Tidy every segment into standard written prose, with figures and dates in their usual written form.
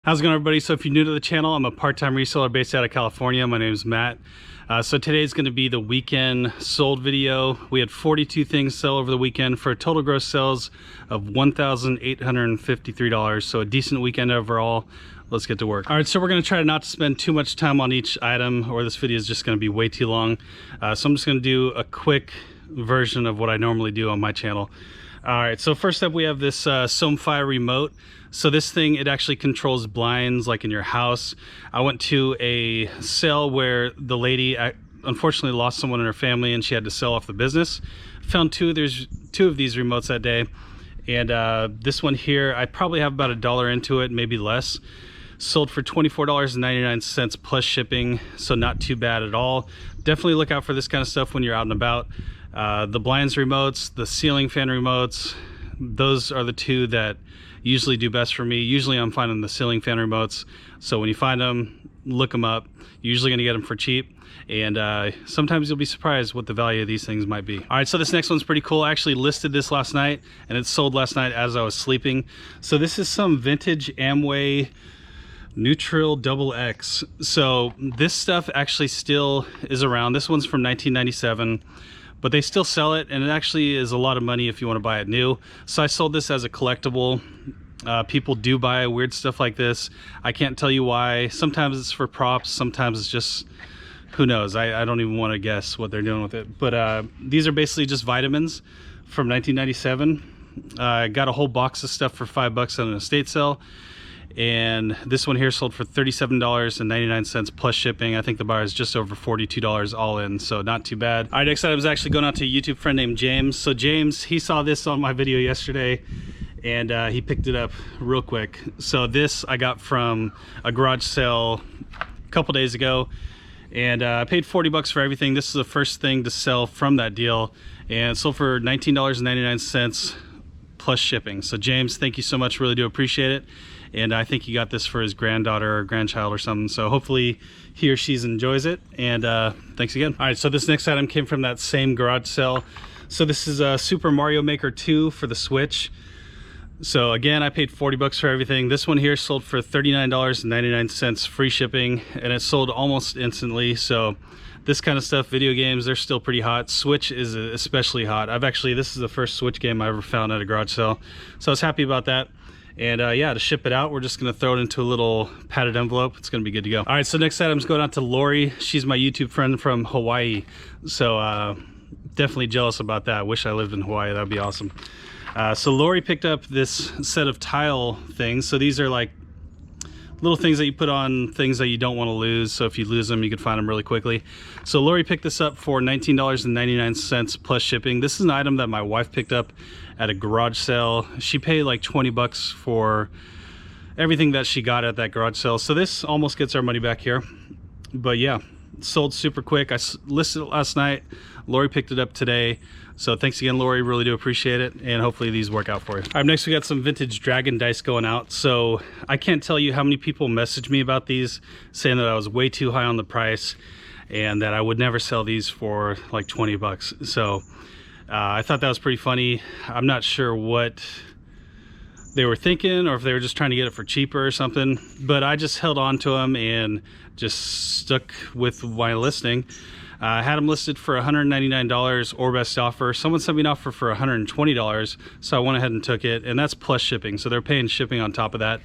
How's it going, everybody? So if you're new to the channel, I'm a part-time reseller based out of California. My name is Matt. So today's going to be the weekend sold video. We had 42 things sell over the weekend for total gross sales of $1,853. So a decent weekend overall. Let's get to work. All right, so we're going to try not to spend too much time on each item, or this video is just going to be way too long. So I'm just going to do a quick version of what I normally do on my channel. All right, so first up we have this Sony Remote. So this thing, it actually controls blinds like in your house. I went to a sale where the lady unfortunately lost someone in her family and she had to sell off the business. Found there's two of these remotes that day. And this one here, I probably have about $1 into it, maybe less. Sold for $24.99 plus shipping, so not too bad at all. Definitely look out for this kind of stuff when you're out and about. The blinds remotes, the ceiling fan remotes, those are the two that usually do best for me. Usually I'm finding the ceiling fan remotes. So when you find them, look them up. You're usually gonna get them for cheap. And sometimes you'll be surprised what the value of these things might be. All right, so this next one's pretty cool. I actually listed this last night and it sold last night as I was sleeping. So this is some vintage Amway Neutral XX. So this stuff actually still is around. This one's from 1997. But they still sell it, and it actually is a lot of money if you want to buy it new. So I sold this as a collectible. People do buy weird stuff like this. I can't tell you why. Sometimes it's for props, sometimes it's just, who knows? I don't even want to guess what they're doing with it. But these are basically just vitamins from 1997. I got a whole box of stuff for $5 on an estate sale. And this one here sold for $37.99 plus shipping. I think the buyer is just over $42 all in, so not too bad. All right, next item is actually going out to a YouTube friend named James. So James, he saw this on my video yesterday and he picked it up real quick. So this I got from a garage sale a couple days ago, and I paid $40 for everything. This is the first thing to sell from that deal, and it sold for $19.99 plus shipping. So James, thank you so much, really do appreciate it. And I think he got this for his granddaughter or grandchild or something. So hopefully he or she enjoys it. And thanks again. All right, so this next item came from that same garage sale. So this is a Super Mario Maker 2 for the Switch. So again, I paid $40 for everything. This one here sold for $39.99 free shipping, and it sold almost instantly. So this kind of stuff, video games, they're still pretty hot. Switch is especially hot. This is the first Switch game I ever found at a garage sale. So I was happy about that. And yeah, to ship it out, we're just gonna throw it into a little padded envelope. It's gonna be good to go. All right, so next item's going out to Lori. She's my YouTube friend from Hawaii. So definitely jealous about that. Wish I lived in Hawaii, that'd be awesome. So Lori picked up this set of tile things. So these are like little things that you put on things that you don't want to lose. So if you lose them, you could find them really quickly. So Lori picked this up for $19.99 plus shipping. This is an item that my wife picked up at a garage sale. She paid like $20 for everything that she got at that garage sale. So this almost gets our money back here. But yeah, sold super quick. I listed it last night. Lori picked it up today. So thanks again, Lori, really do appreciate it. And hopefully these work out for you. All right, next we got some vintage dragon dice going out. So I can't tell you how many people messaged me about these, saying that I was way too high on the price and that I would never sell these for like $20. So I thought that was pretty funny. I'm not sure what they were thinking, or if they were just trying to get it for cheaper or something, but I just held on to them and just stuck with my listing. I had them listed for $199 or best offer. Someone sent me an offer for $120, so I went ahead and took it, and that's plus shipping, so they're paying shipping on top of that.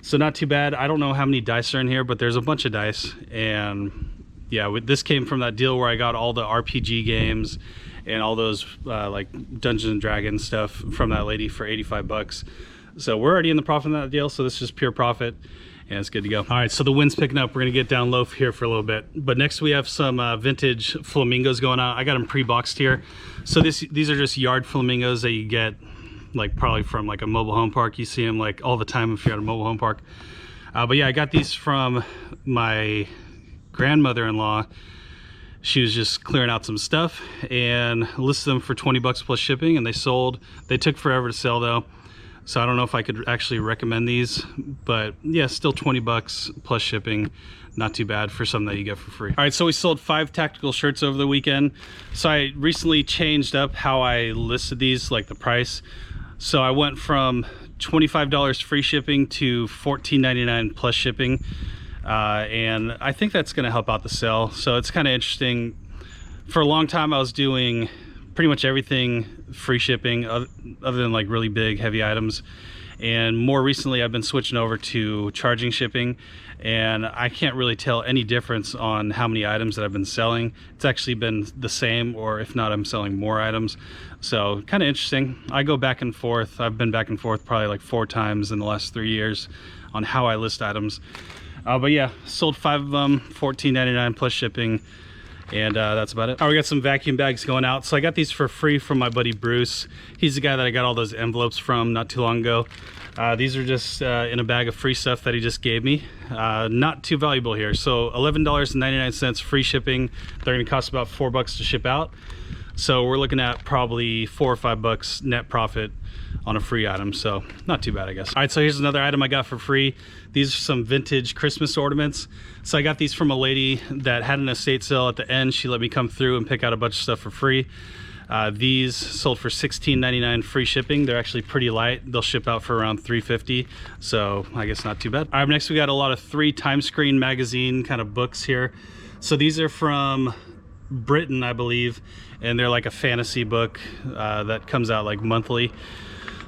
So not too bad. I don't know how many dice are in here, but there's a bunch of dice. And yeah, this came from that deal where I got all the RPG games and all those like Dungeons and Dragons stuff from that lady for $85. So we're already in the profit on that deal, so this is just pure profit, and it's good to go. All right, so the wind's picking up. We're gonna get down low here for a little bit. But next we have some vintage flamingos going on. I got them pre-boxed here. So these are just yard flamingos that you get like probably from like a mobile home park. You see them like all the time if you're at a mobile home park. But yeah, I got these from my grandmother-in-law. She was just clearing out some stuff and listed them for $20 plus shipping, and they sold. They took forever to sell though. So I don't know if I could actually recommend these, but yeah, still $20 plus shipping. Not too bad for something that you get for free. All right, so we sold 5 tactical shirts over the weekend. So I recently changed up how I listed these, like the price. So I went from $25 free shipping to $14.99 plus shipping. And I think that's gonna help out the sale. So it's kind of interesting. For a long time I was doing pretty much everything free shipping other than like really big heavy items, and more recently I've been switching over to charging shipping, and I can't really tell any difference on how many items that I've been selling. It's actually been the same, or if not, I'm selling more items. So kind of interesting. I go back and forth. I've been back and forth probably like 4 times in the last 3 years on how I list items. But yeah, sold 5 of them, $14.99 plus shipping, and that's about it. We got some vacuum bags going out. So I got these for free from my buddy Bruce. He's the guy that I got all those envelopes from not too long ago. These are just in a bag of free stuff that he just gave me. Not too valuable here. So $11.99 free shipping. They're gonna cost about $4 to ship out. So we're looking at probably $4 or $5 net profit on a free item, so not too bad, I guess. All right, so here's another item I got for free. These are some vintage Christmas ornaments. So I got these from a lady that had an estate sale at the end. She let me come through and pick out a bunch of stuff for free. These sold for $16.99 free shipping. They're actually pretty light. They'll ship out for around $3.50, so I guess not too bad. All right, next we got a lot of 3 Time Screen magazine kind of books here. So these are from Britain, I believe, and they're like a fantasy book that comes out like monthly.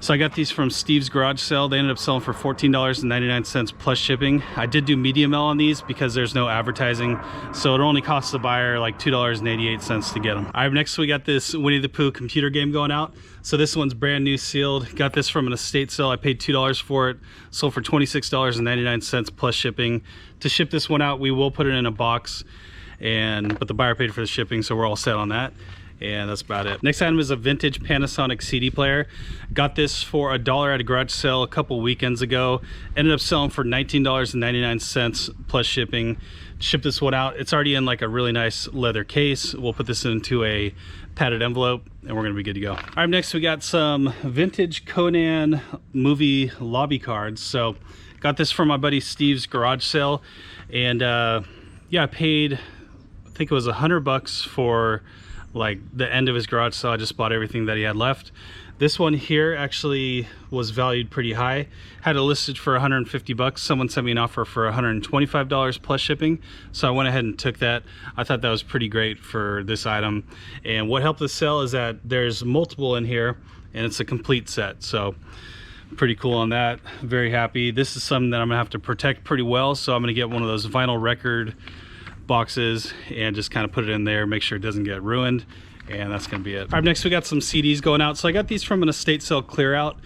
So I got these from Steve's garage sale. They ended up selling for $14.99 plus shipping. I did do media mail on these because there's no advertising, so it only costs the buyer like $2.88 to get them. All right, next we got this Winnie the Pooh computer game going out. So this one's brand new, sealed. Got this from an estate sale. I paid $2 for it. Sold for $26.99 plus shipping. To ship this one out, we will put it in a box, but the buyer paid for the shipping, so we're all set on that. And that's about it. Next item is a vintage Panasonic CD player. Got this for $1 at a garage sale a couple weekends ago. Ended up selling for $19.99 plus shipping. Ship this one out. It's already in like a really nice leather case. We'll put this into a padded envelope and we're gonna be good to go. All right, next we got some vintage Conan movie lobby cards. So got this from my buddy Steve's garage sale, and yeah, I paid, I think it was $100 for like the end of his garage sale. I just bought everything that he had left. This one here actually was valued pretty high. Had it listed for $150. Someone sent me an offer for $125 plus shipping, so I went ahead and took that. I thought that was pretty great for this item. And what helped the sale is that there's multiple in here and it's a complete set, so pretty cool on that. Very happy. This is something that I'm gonna have to protect pretty well, so I'm gonna get one of those vinyl record boxes and just kind of put it in there, make sure it doesn't get ruined, and that's gonna be it. All right, next we got some CDs going out. So I got these from an estate sale clear out.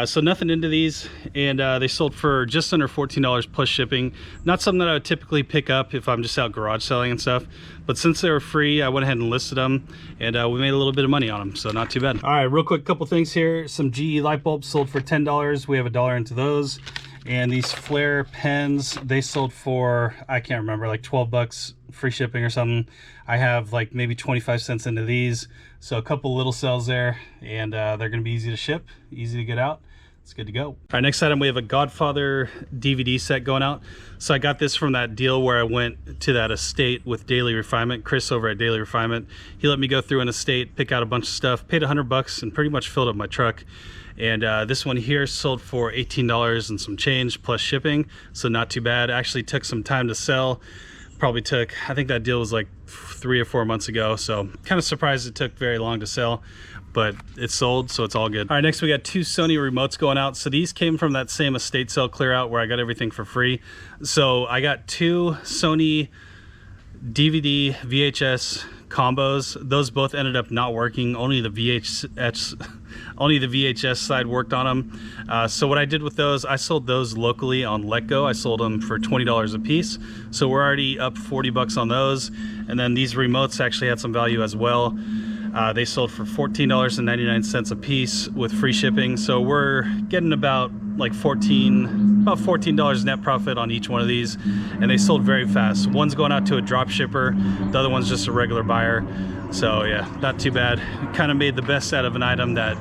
So nothing into these, and they sold for just under $14 plus shipping. Not something that I would typically pick up if I'm just out garage selling and stuff, but since they were free, I went ahead and listed them, and we made a little bit of money on them, so not too bad. All right, real quick, couple things here. Some GE light bulbs sold for $10. We have $1 into those. And these flare pens, they sold for, I can't remember, like $12 free shipping or something. I have like maybe 25 cents into these, so a couple little sales there, and they're gonna be easy to ship, easy to get out. It's good to go. All right, next item, we have a Godfather DVD set going out. So I got this from that deal where I went to that estate with Daily Refinement. Chris over at Daily Refinement, he let me go through an estate, pick out a bunch of stuff, paid $100 and pretty much filled up my truck. And this one here sold for $18 and some change plus shipping, so not too bad. Actually took some time to sell. Probably took, I think that deal was like 3 or 4 months ago, so kind of surprised it took very long to sell, but it's sold, so it's all good. All right, next we got 2 Sony remotes going out. So these came from that same estate sale clear out where I got everything for free. So I got 2 Sony DVD VHS combos. Those both ended up not working. Only the VHS side worked on them. So what I did with those, I sold those locally on Letgo. I sold them for $20 a piece. So we're already up $40 on those. And then these remotes actually had some value as well. They sold for $14.99 a piece with free shipping. So we're getting about like $14 net profit on each one of these, and they sold very fast. One's going out to a drop shipper, the other one's just a regular buyer. So yeah, not too bad. Kind of made the best out of an item that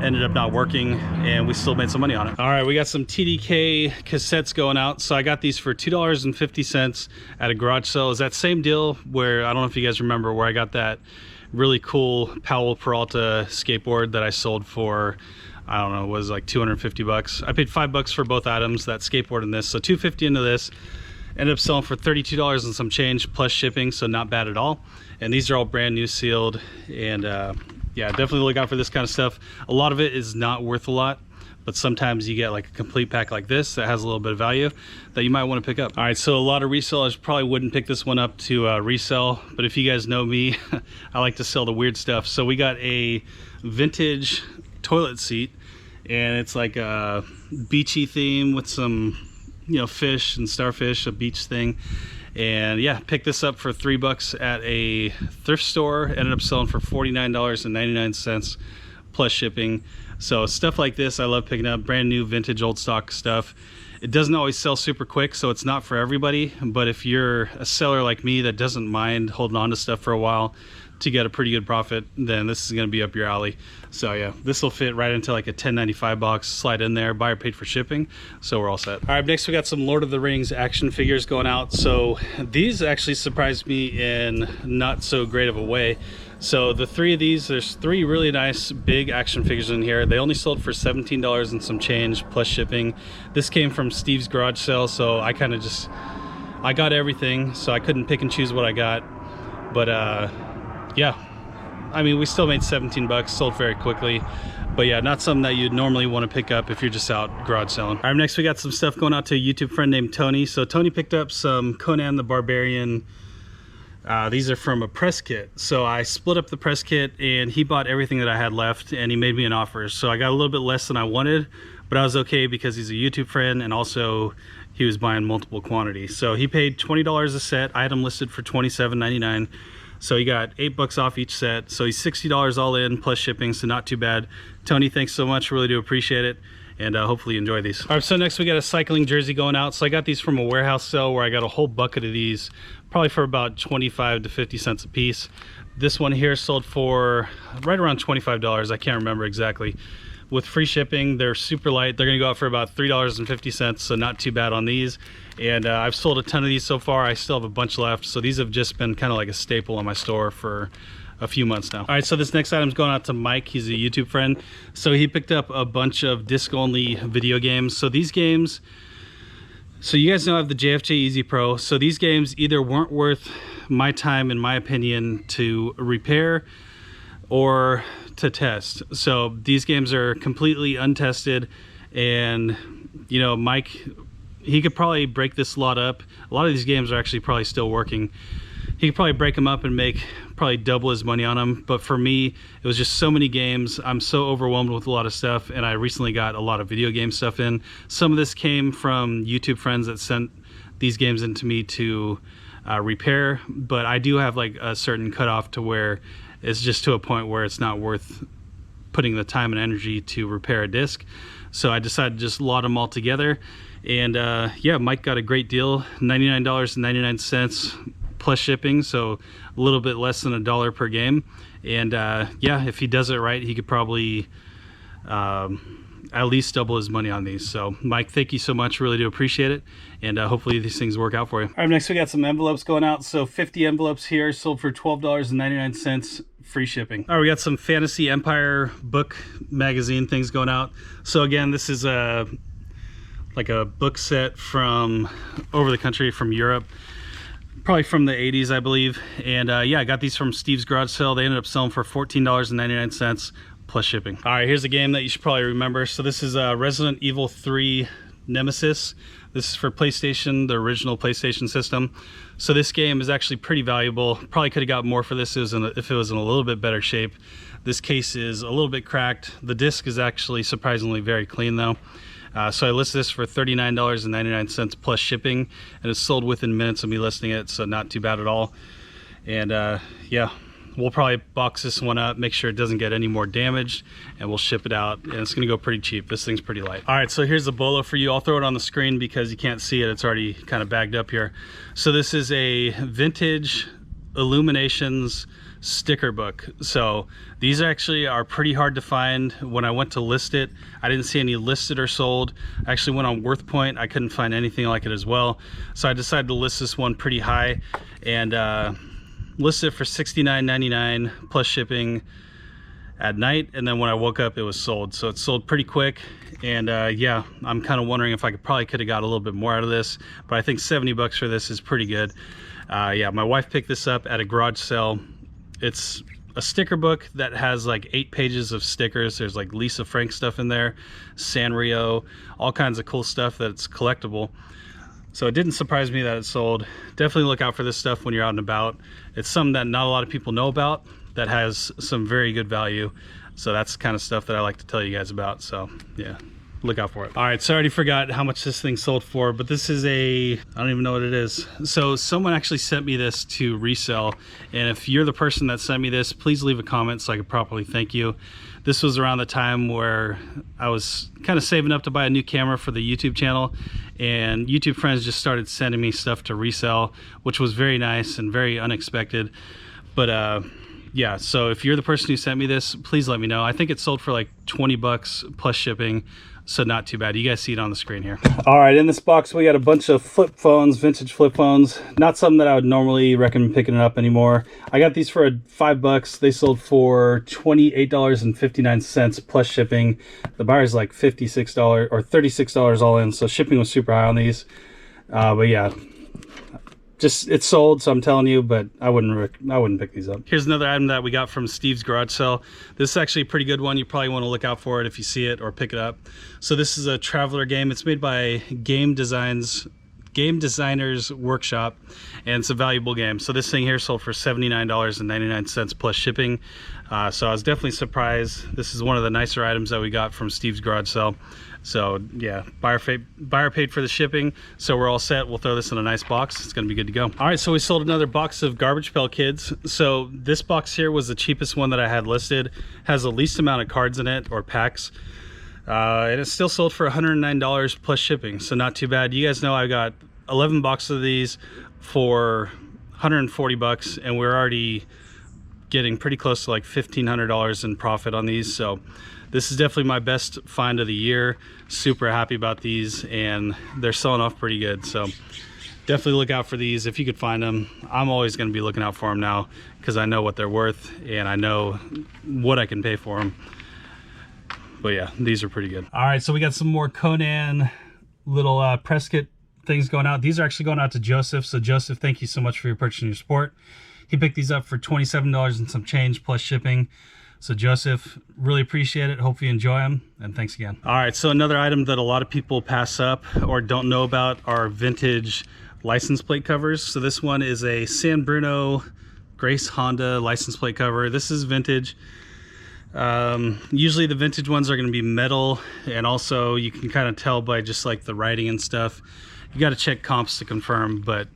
ended up not working, and we still made some money on it. All right, we got some Tdk cassettes going out. So I got these for $2.50 at a garage sale. Is that same deal where, I don't know if you guys remember, where I got that really cool Powell Peralta skateboard that I sold for I don't know, was like 250 bucks. I paid $5 for both items, that skateboard and this, so $250 into this. Ended up selling for $32 and some change plus shipping, so not bad at all. And these are all brand new sealed, and yeah, definitely look out for this kind of stuff. A lot of it is not worth a lot, but sometimes you get like a complete pack like this that has a little bit of value that you might want to pick up. All right, so a lot of resellers probably wouldn't pick this one up to resell, but if you guys know me, I like to sell the weird stuff. So we got a vintage toilet seat, and it's like a beachy theme with some, you know, fish and starfish, a beach thing. And yeah, picked this up for $3 at a thrift store. Ended up selling for $49.99 plus shipping. So stuff like this I love picking up, brand new vintage old stock stuff. It doesn't always sell super quick, so it's not for everybody, but if you're a seller like me that doesn't mind holding on to stuff for a while to get a pretty good profit, then this is going to be up your alley. So yeah, this will fit right into like a $10.95 box, slide in there, buyer paid for shipping, so we're all set. All right, next we got some Lord of the Rings action figures going out. So these actually surprised me in not so great of a way. So the three of these, there's three really nice big action figures in here. They only sold for $17 and some change plus shipping. This came from Steve's garage sale, so I kind of just, I got everything, so I couldn't pick and choose what I got. But yeah, I mean, we still made 17 bucks, sold very quickly. But yeah, not something that you'd normally want to pick up if you're just out garage selling. All right, next we got some stuff going out to a YouTube friend named Tony. So Tony picked up some Conan the Barbarian. These are from a press kit. So I split up the press kit and he bought everything that I had left and he made me an offer. So I got a little bit less than I wanted, but I was okay because he's a YouTube friend and also he was buying multiple quantities. So he paid $20 a set, item listed for $27.99. So he got $8 off each set. So he's $60 all in plus shipping, so not too bad. Tony, thanks so much, really do appreciate it. And hopefully you enjoy these. All right, so next we got a cycling jersey going out. So I got these from a warehouse sale where I got a whole bucket of these, probably for about 25 to 50 cents a piece. This one here sold for right around $25. I can't remember exactly. With free shipping, they're super light. They're gonna go out for about $3.50, so not too bad on these. And I've sold a ton of these so far. I still have a bunch left. So these have just been kind of like a staple in my store for a few months now. All right, so this next item's going out to Mike. He's a YouTube friend. So he picked up a bunch of disc-only video games. So these games, so you guys know I have the JFJ Easy Pro. So these games either weren't worth my time, in my opinion, to repair or to test. So these games are completely untested, and you know, Mike, he could probably break this lot up. A lot of these games are actually probably still working. He could probably break them up and make probably double his money on them. But for me, it was just so many games. I'm so overwhelmed with a lot of stuff, and I recently got a lot of video game stuff in. Some of this came from YouTube friends that sent these games into me to repair, but I do have like a certain cutoff to where it's just to a point where it's not worth putting the time and energy to repair a disc. So I decided to just lot them all together. And yeah, Mike got a great deal, $99.99 plus shipping, so a little bit less than $1 per game. And yeah, if he does it right, he could probably at least double his money on these. So Mike, thank you so much, really do appreciate it, and hopefully these things work out for you. All right, next we got some envelopes going out. So 50 envelopes here, sold for $12.99, free shipping. All right, we got some Fantasy Empire book magazine things going out. So again, this is like a book set from over the country, from Europe, probably from the 80s, I believe. And yeah, I got these from Steve's garage sale. They ended up selling for $14.99 plus shipping. All right, here's a game that you should probably remember. So this is Resident Evil 3 Nemesis. This is for PlayStation, the original PlayStation system. So this game is actually pretty valuable. Probably could have got more for this if it was in a little bit better shape. This case is a little bit cracked. The disc is actually surprisingly very clean though. So I listed this for $39.99 plus shipping, and it's sold within minutes of me listing it, so not too bad at all. And yeah, we'll probably box this one up, make sure it doesn't get any more damaged, and we'll ship it out, and it's gonna go pretty cheap. This thing's pretty light. All right, so here's the Bolo for you. I'll throw it on the screen because you can't see it. It's already kind of bagged up here. So this is a vintage Illuminations sticker book. So these actually are pretty hard to find. When I went to list it, I didn't see any listed or sold. I actually went on WorthPoint. I couldn't find anything like it as well. So I decided to list this one pretty high and list it for $69.99 plus shipping. at night, and then when I woke up it was sold. So it sold pretty quick. And yeah, I'm kind of wondering if I probably could have got a little bit more out of this, but I think 70 bucks for this is pretty good. Yeah, my wife picked this up at a garage sale. It's a sticker book that has like 8 pages of stickers. There's like Lisa Frank stuff in there, Sanrio, all kinds of cool stuff that's collectible. So it didn't surprise me that it sold. Definitely look out for this stuff when you're out and about. It's something that not a lot of people know about that has some very good value. So that's the kind of stuff that I like to tell you guys about. So yeah, look out for it. All right, so I already forgot how much this thing sold for, but this is I don't even know what it is. So someone actually sent me this to resell, and if you're the person that sent me this, please leave a comment so I can properly thank you. This was around the time where I was kind of saving up to buy a new camera for the YouTube channel, and YouTube friends just started sending me stuff to resell, which was very nice and very unexpected. But yeah, so if you're the person who sent me this, please let me know. I think it sold for like 20 bucks plus shipping, so not too bad. You guys see it on the screen here. All right, in this box we got a bunch of flip phones, vintage flip phones. Not something that I would normally recommend picking up anymore. I got these for $5. They sold for $28.59 plus shipping. The buyer's like $56 or $36 all in, so shipping was super high on these. But yeah, just it's sold, so I'm telling you, but I wouldn't pick these up. Here's another item that we got from Steve's garage sale. This is actually a pretty good one. You probably want to look out for it if you see it or pick it up. So this is a Traveler game. It's made by Game Designers Workshop, and it's a valuable game. So this thing here sold for $79.99 plus shipping. So I was definitely surprised. This is one of the nicer items that we got from Steve's garage sale. So yeah, buyer paid for the shipping, so we're all set. We'll throw this in a nice box. It's gonna be good to go. All right, so we sold another box of Garbage Pail Kids. So this box here was the cheapest one that I had listed. Has the least amount of cards in it, or packs. And it still sold for $109 plus shipping, so not too bad. You guys know I got 11 boxes of these for 140 bucks, and we're already getting pretty close to like $1,500 in profit on these. So this is definitely my best find of the year. Super happy about these, and they're selling off pretty good. So definitely look out for these if you could find them. I'm always going to be looking out for them now because I know what they're worth and I know what I can pay for them. But yeah, these are pretty good. All right, so we got some more Conan little press kit things going out. These are actually going out to Joseph. So Joseph, thank you so much for your purchase and your support. He picked these up for $27 and some change plus shipping. So Joseph, really appreciate it. Hope you enjoy them, and thanks again. All right, so another item that a lot of people pass up or don't know about are vintage license plate covers. So this one is a San Bruno Grace Honda license plate cover. This is vintage. Usually the vintage ones are going to be metal, and also you can kind of tell by just like the writing and stuff. You got to check comps to confirm, but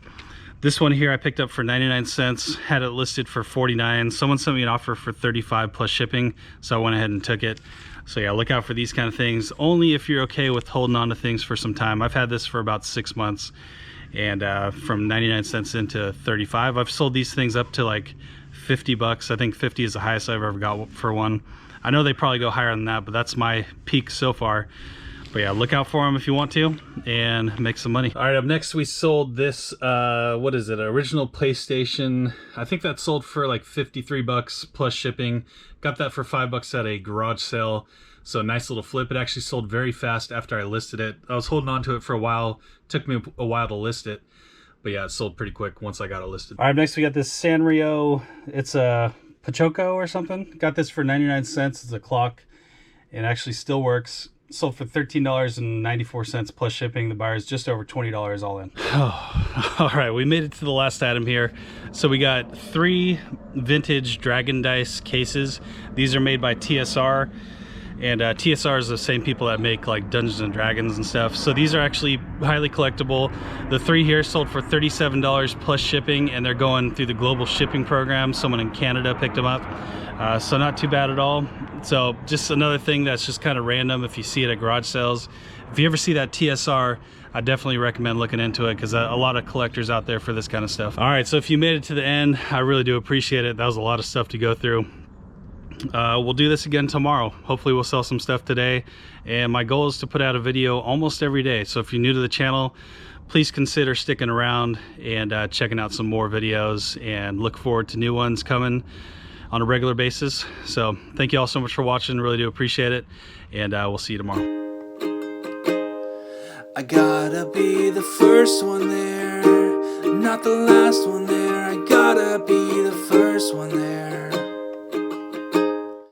this one here I picked up for 99 cents, had it listed for 49. Someone sent me an offer for 35 plus shipping, so I went ahead and took it. So yeah, look out for these kind of things, only if you're okay with holding on to things for some time. I've had this for about 6 months, and from 99 cents into 35. I've sold these things up to like 50 bucks. I think 50 is the highest I've ever got for one. I know they probably go higher than that, but that's my peak so far. But yeah, look out for them if you want to and make some money. All right, up next we sold this, what is it, original PlayStation. I think that sold for like 53 bucks plus shipping. Got that for 5 bucks at a garage sale. So nice little flip. It actually sold very fast after I listed it. I was holding on to it for a while. Took me a while to list it. But yeah, it sold pretty quick once I got it listed. All right, next we got this Sanrio. It's a Pachoco or something. Got this for 99 cents. It's a clock. It actually still works. Sold for $13.94 plus shipping. The buyer's just over $20 all in. Oh, all right, we made it to the last item here. So we got 3 vintage Dragon Dice cases. These are made by TSR, and TSR is the same people that make like Dungeons and Dragons and stuff. So these are actually highly collectible. The 3 here sold for $37 plus shipping, and they're going through the global shipping program. Someone in Canada picked them up. So not too bad at all. So just another thing that's just kind of random if you see it at garage sales. If you ever see that TSR, I definitely recommend looking into it because a lot of collectors out there for this kind of stuff. All right, so if you made it to the end, I really do appreciate it. That was a lot of stuff to go through. We'll do this again tomorrow. Hopefully we'll sell some stuff today. And my goal is to put out a video almost every day. So if you're new to the channel, please consider sticking around and checking out some more videos, and look forward to new ones coming. on a regular basis. So thank you all so much for watching. Really do appreciate it. And we'll see you tomorrow. I gotta be the first one there, not the last one there. I gotta be the first one there.